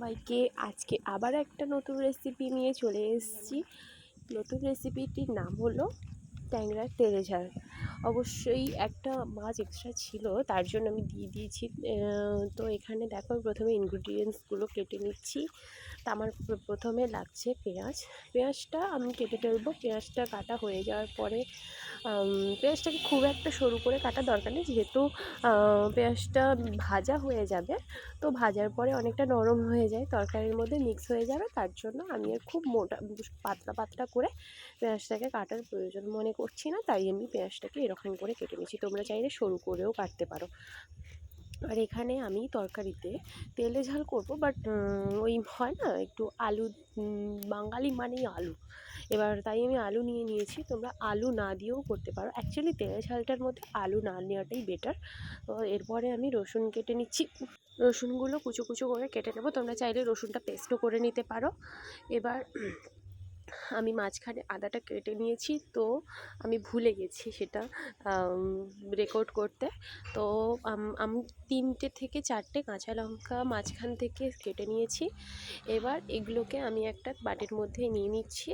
সবাইকে। আজকে আবার একটা নতুন রেসিপি নিয়ে চলে এসেছি। নতুন রেসিপিটির নাম হলো ট্যাংরার তেলে ঝাল। অবশ্যই একটা মাছ এক্সট্রা ছিল, তার জন্য আমি দিয়ে দিয়েছি। তো এখানে দেখো প্রথমে ইনগ্রিডিয়েন্টসগুলো কেটে নিচ্ছি। তা আমার প্রথমে লাগছে পেঁয়াজটা আমি কেটে ফেলবো। পেঁয়াজটা কাটা হয়ে যাওয়ার পরে পেঁয়াজটাকে খুব একটা সরু করে কাটার দরকার নেই, যেহেতু পেঁয়াজটা ভাজা হয়ে যাবে। তো ভাজার পরে অনেকটা নরম হয়ে যায়, তরকারির মধ্যে মিক্স হয়ে যাবে। তার জন্য আমি আর খুব মোটা পাতলা পাতলা করে পেঁয়াজটাকে কাটার প্রয়োজন মনে করছি না, তাই আমি পেঁয়াজটাকে এরকম করে কেটে নিচ্ছি। তোমরা চাইলে সরু করেও কাটতে পারো। আর এখানে আমি তরকারিতে তেলে ঝাল করব, বাট ওই হয় না একটু আলু, বাঙালি মানেই আলু। এবার তাই আমি আলু নিয়ে নিয়েছি। তোমরা আলু না দিয়েও করতে পারো, অ্যাকচুয়ালি তেলে ঝালটার মধ্যে আলু না নেওয়াটাই বেটার। তো এরপরে আমি রসুন কেটে নিচ্ছি। রসুনগুলো কুচো কুচো করে কেটে নেবো। তোমরা চাইলে রসুনটা পেস্টও করে নিতে পারো। এবার আমি মাঝখানে আদাটা কেটে নিয়েছি, তো আমি ভুলে গেছি সেটা রেকর্ড করতে। তো আমি 3টে থেকে 4টে কাঁচা লঙ্কা মাঝখান থেকে কেটে নিয়েছি। এবার এগুলোকে আমি একটা বাটির মধ্যে নিয়ে নিচ্ছি।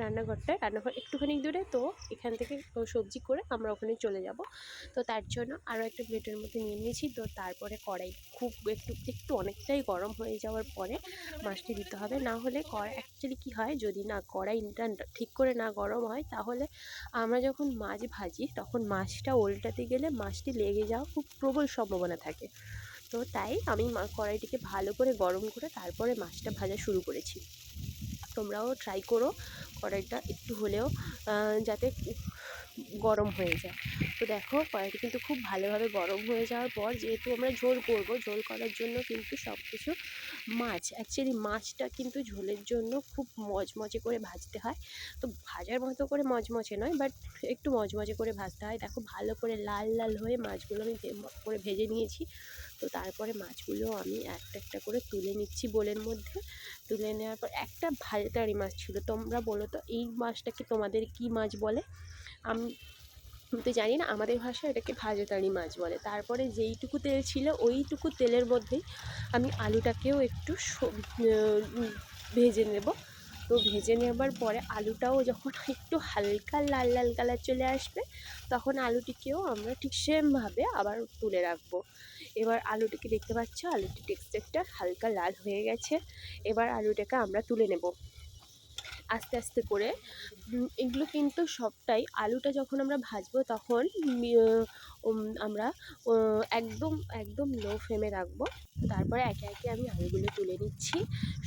রান্নাঘর একটুখানি দূরে, তো এখান থেকে সবজি করে আমরা ওখানে চলে যাব। তো তার জন্য আরও একটা প্লেটের মধ্যে নিয়ে নিয়েছি। তো তারপরে কড়াই খুব একটু অনেকটাই গরম হয়ে যাওয়ার পরে মাছটি দিতে হবে। না হলে অ্যাকচুয়ালি কী হয়, যদি না কড়াইটা ঠিক করে না গরম হয়, তাহলে আমরা যখন মাছ ভাজি তখন মাছটা উল্টাতে গেলে মাছটি লেগে যাওয়ার খুব প্রবল সম্ভাবনা থাকে। তো তাই আমি কড়াইটিকে ভালো করে গরম করে তারপরে মাছটা ভাজা শুরু করেছি। তোমরাও ট্রাই করো কড়াইটা একটু হলেও যাতে গরম হয়ে যায়। তো দেখো কড়াইটা কিন্তু খুব ভালোভাবে গরম হয়ে যাওয়ার পর, যেহেতু আমরা ঝোল করব, ঝোল করার জন্য কিন্তু সব কিছু অ্যাকচুয়ালি মাছটা কিন্তু ঝোলের জন্য খুব মচমচে করে ভাজতে হয়। তো ভাজার মতো করে মচমচে নয়, বাট একটু মচমচে করে ভাজতে হয়। দেখো ভালো করে লাল লাল হয়ে মাছগুলো আমি করে ভেজে নিয়েছি। তো তারপরে মাছগুলো আমি একটা একটা করে তুলে নিচ্ছি বোলের মধ্যে। তুলে নেওয়ার পর একটা ভাজতারি মাছ ছিল। তোমরা বলো তো এই মাছটাকে তোমাদের কি মাছ বলে? আমি তো জানি না, আমাদের ভাষায় এটাকে ভাজতারি মাছ বলে। তারপরে যেইটুকু তেল ছিল ওইটুকু তেলের মধ্যেই আমি আলুটাকেও একটু ভেজে নেব। তো ভেজে নেবার পরে আলুটাও যখন একটু হালকা লাল লাল কালার চলে আসবে, তখন আলুটিকেও আমরা ঠিক সেমভাবে আবার তুলে রাখবো। এবার আলুটিকে দেখতে পাচ্ছ, আলুটির টেক্সচারটা হালকা লাল হয়ে গেছে। এবার আলুটাকে আমরা তুলে নেব আস্তে আস্তে করে। এগুলো কিন্তু সবটাই আলুটা যখন আমরা ভাজবো তখন আমরা একদম একদম লো ফ্লেমে রাখবো। তারপরে একে একে আমি আলুগুলো তুলে নিচ্ছি।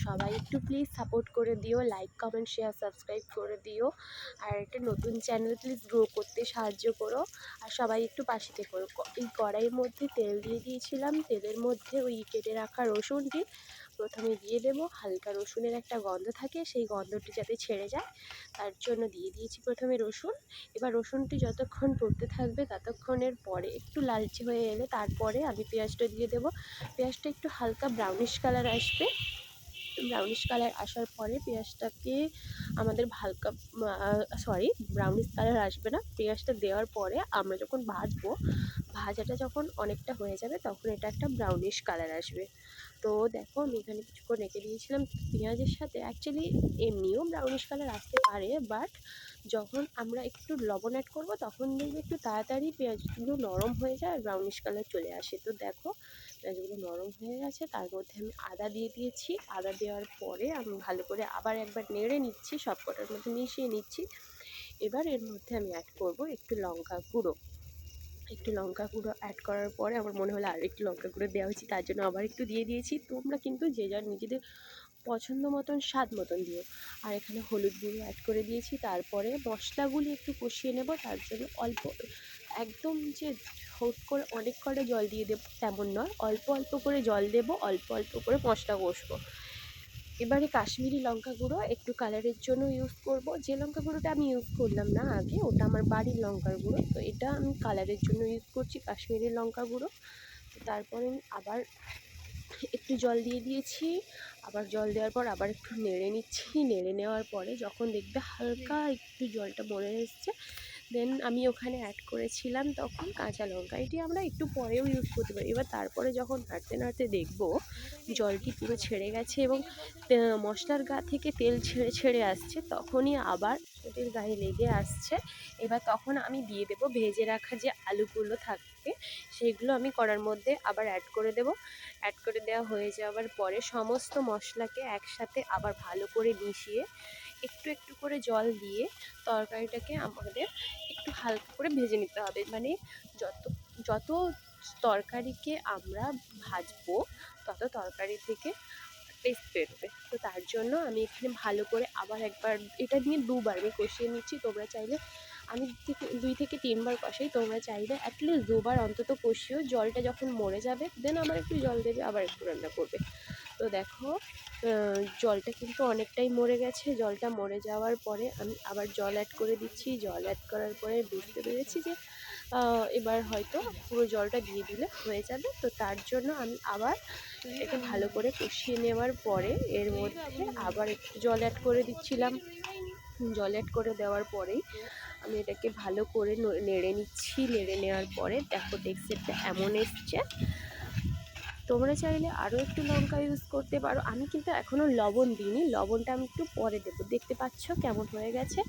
সবাই একটু প্লিজ সাপোর্ট করে দিও, লাইক কমেন্ট শেয়ার সাবস্ক্রাইব করে দিও। আর একটা নতুন চ্যানেল প্লিজ গ্রো করতে সাহায্য করো। আর সবাই একটু পাশে থেকো। এই কড়াইয়ের মধ্যে তেল দিয়ে দিয়েছিলাম, তেলের মধ্যে ওই কেটে রাখা রসুনটি প্রথমে দিয়ে দেবো। হালকা রসুনের একটা গন্ধ থাকে, সেই গন্ধটি যাতে ছেড়ে যায় তার জন্য দিয়ে দিয়েছি প্রথমে রসুন। এবার রসুনটি যতক্ষণ পড়তে থাকবে ততক্ষণের পরে একটু লালচে হয়ে এলে তারপরে আমি পেঁয়াজটা দিয়ে দেবো। পেঁয়াজটা একটু হালকা ব্রাউনিশ কালার আসবে। ব্রাউনিশ কালার আসার পরে পেঁয়াজটাকে আমাদের হালকা ব্রাউনিশ কালার আসবে না, পেঁয়াজটা দেওয়ার পরে আমরা যখন ভাজাটা যখন অনেকটা হয়ে যাবে তখন এটা একটা ব্রাউনিশ কালার আসবে। তো দেখো আমি এখানে কিছুক্ষণ রেখে দিয়েছিলাম। পেঁয়াজের সাথে অ্যাকচুয়ালি এমনিও ব্রাউনিশ কালার আসতে পারে, বাট যখন আমরা একটু লবণ অ্যাড করবো তখন দেখবে একটু তাড়াতাড়ি পেঁয়াজগুলো নরম হয়ে যায় আর ব্রাউনিশ কালার চলে আসে। তো দেখো পেঁয়াজগুলো নরম হয়ে গেছে, তার মধ্যে আমি আদা দিয়ে দিয়েছি। আদা দেওয়ার পরে আমি ভালো করে আবার একবার নেড়ে নিচ্ছি, সব কটার মধ্যে মিশিয়ে নিচ্ছি। এবার এর মধ্যে আমি অ্যাড করবো একটু লঙ্কা গুঁড়ো। অ্যাড করার পরে আমার মনে হলো আর একটু লঙ্কা গুঁড়ো দেওয়া উচিত, তার জন্য আবার একটু দিয়ে দিয়েছি। তোমরা কিন্তু যে যার নিজেদের পছন্দ মতন স্বাদ মতন দিও। আর এখানে হলুদ গুঁড়ো অ্যাড করে দিয়েছি। তারপরে মশলাগুলি একটু কষিয়ে নেব, তার জন্য অল্প একদম যে হুট করে অনেক কটা জল দিয়ে দেবো তেমন নয়, অল্প অল্প করে জল দেবো, অল্প অল্প করে মশলা কষবো। এবারে কাশ্মীরি লঙ্কা গুঁড়ো একটু কালারের জন্য ইউজ করব। যে লঙ্কা গুঁড়োটা আমি ইউজ করলাম না আগে, ওটা আমার বাড়ির লঙ্কার গুঁড়ো। তো এটা আমি কালারের জন্য ইউজ করছি কাশ্মীরি লঙ্কা গুঁড়ো। তো তারপরে আমি আবার একটু জল দিয়ে দিয়েছি। আবার জল দেওয়ার পর আবার একটু নেড়ে নিচ্ছি। নেড়ে নেওয়ার পরে যখন দেখবে হালকা একটু জলটা মরে এসছে, দেন আমি ওখানে অ্যাড করেছিলাম তখন কাঁচা লঙ্কা। এটি আমরা একটু পরেও ইউজ করতে পারি। এবার তারপরে যখন নাড়তে নাড়তে দেখব জলটি পুরো ছেড়ে গেছে এবং মশলার গা থেকে তেল ছেড়ে ছেড়ে আসছে, তখনই আবার এটির গায়ে লেগে আসছে। এবার তখন আমি দিয়ে দেব ভেজে রাখা যে আলুগুলো থাকবে সেগুলো আমি কড়ার মধ্যে আবার অ্যাড করে দেব। অ্যাড করে দেওয়া হয়ে যাওয়ার পরে সমস্ত মশলাকে একসাথে আবার ভালো করে মিশিয়ে একটু একটু করে জল দিয়ে তরকারিটাকে আমাদের একটু হালকা করে ভেজে নিতে হবে। মানে যত যত তরকারিকে আমরা ভাজবো তত তরকারি থেকে টেস্ট বেরোবে। তো তার জন্য আমি এখানে ভালো করে আবার একবার এটা নিয়ে দুবার আমি কষিয়ে নিচ্ছি। তোমরা চাইলে আমি 2 থেকে 3 বার কষাই, তোমরা চাইলে অ্যাটলিস্ট 2 বার অন্তত কষিও। জলটা যখন মরে যাবে দেন আবার একটু জল দেবে, আবার একটু রান্না করবে। তো দেখো জলটা কিন্তু অনেকটাই মরে গেছে। জলটা মরে যাওয়ার পরে আমি আবার জল অ্যাড করে দিচ্ছি। জল অ্যাড করার পরে বুঝতে পেরেছি যে এবার হয়তো পুরো জলটা দিয়ে দিলে হয়ে যাবে। তো তার জন্য আমি আবার এটাকে ভালো করে কষিয়ে নেওয়ার পরে এর মধ্যে আবার একটু জল অ্যাড করে দিচ্ছিলাম। জল অ্যাড করে দেওয়ার পরেই আমি এটাকে ভালো করে নেড়ে নিচ্ছি। নেড়ে নেওয়ার পরে দেখো টেক্সচারটা এমন এসছে। তোমরা চাইলে আরও একটু লঙ্কা ইউজ করতে পারো। আমি কিন্তু এখনও লবণ দিইনি, লবণটা আমি একটু পরে দেবো। দেখতে পাচ্ছ কেমন হয়ে গেছে।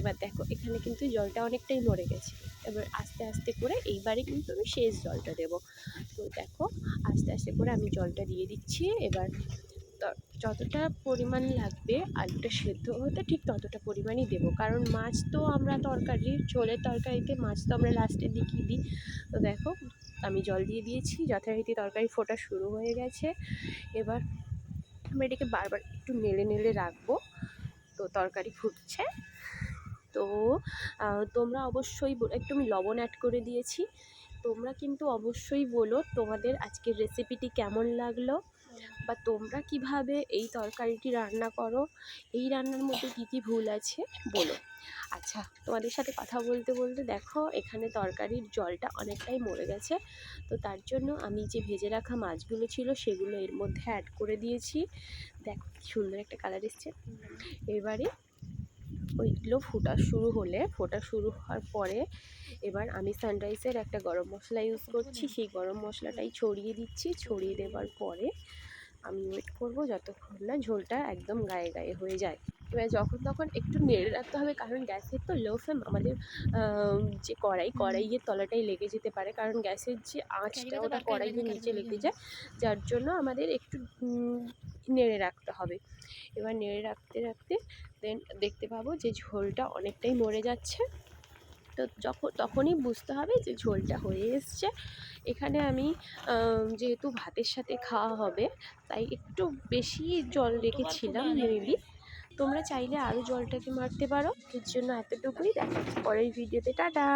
এবার দেখো এখানে কিন্তু জলটা অনেকটাই মরে গেছে। এবার আস্তে আস্তে করে এইবারে কিন্তু আমি শেষ জলটা দেবো। তো দেখো আস্তে আস্তে করে আমি জলটা দিয়ে দিচ্ছি। এবার যতটা পরিমাণ লাগবে আলুটা সেদ্ধ হতে ঠিক ততটা পরিমাণই দেবো, কারণ মাছ তো আমরা ঝোলের তরকারিতে মাছ তো আমরা লাস্টের দিকেই দিই। তো দেখো আমি জল দিয়ে দিয়েছি, যথারীতি তরকারি ফোটা শুরু হয়ে গেছে। এবার আমি এটাকে বারবার একটু নেড়ে নেড়ে রাখবো। তো তরকারি ফুটছে। তো তোমরা অবশ্যই একটু আমি লবণ অ্যাড করে দিয়েছি। তোমরা কিন্তু অবশ্যই বলো তোমাদের আজকের রেসিপিটি কেমন লাগলো, বা তোমরা কিভাবে এই তরকারিটি রান্না করো, এই রান্নার মধ্যে কী কী ভুল আছে বলো। আচ্ছা, তোমাদের সাথে কথা বলতে বলতে দেখো এখানে তরকারির জলটা অনেকটাই মরে গেছে। তো তার জন্য আমি যে ভেজে রাখা মাছগুলো ছিল সেগুলো এর মধ্যে অ্যাড করে দিয়েছি। দেখো কি সুন্দর একটা কালার এসছে। এবারে ওইগুলো ফোটা শুরু হওয়ার পরে এবার আমি সানরাইজের একটা গরম মশলা ইউজ করছি। সেই গরম মশলাটাই ছড়িয়ে দিচ্ছি। ছড়িয়ে দেওয়ার পরে আমি ওয়েট করব যতক্ষণ না ঝোলটা একদম গায়ে গায়ে হয়ে যায়। এবার যখন তখন একটু নেড়ে রাখতে হবে, কারণ গ্যাসের তো লো ফ্লেম। আমাদের যে কড়াইয়ের তলাটাই লেগে যেতে পারে, কারণ গ্যাসের যে আঁচটা ওটা কড়াইয়ের নিচে লেগে যায়, যার জন্য আমাদের একটু নেড়ে রাখতে হবে। এবার নেড়ে রাখতে রাখতে দেন দেখতে পাবো যে ঝোলটা অনেকটাই মরে যাচ্ছে। তো তখনই বুঝতে হবে যে ঝোলটা হয়ে এসছে। এখানে আমি যেহেতু ভাতের সাথে খাওয়া হবে তাই একটু বেশি জল রেখেছিলাম মেবি। তোমরা চাইলে আরও জলটাকে মারতে পারো। এর জন্য এতটুকুই। দেখা হচ্ছে পরের ভিডিওতে। টাটা।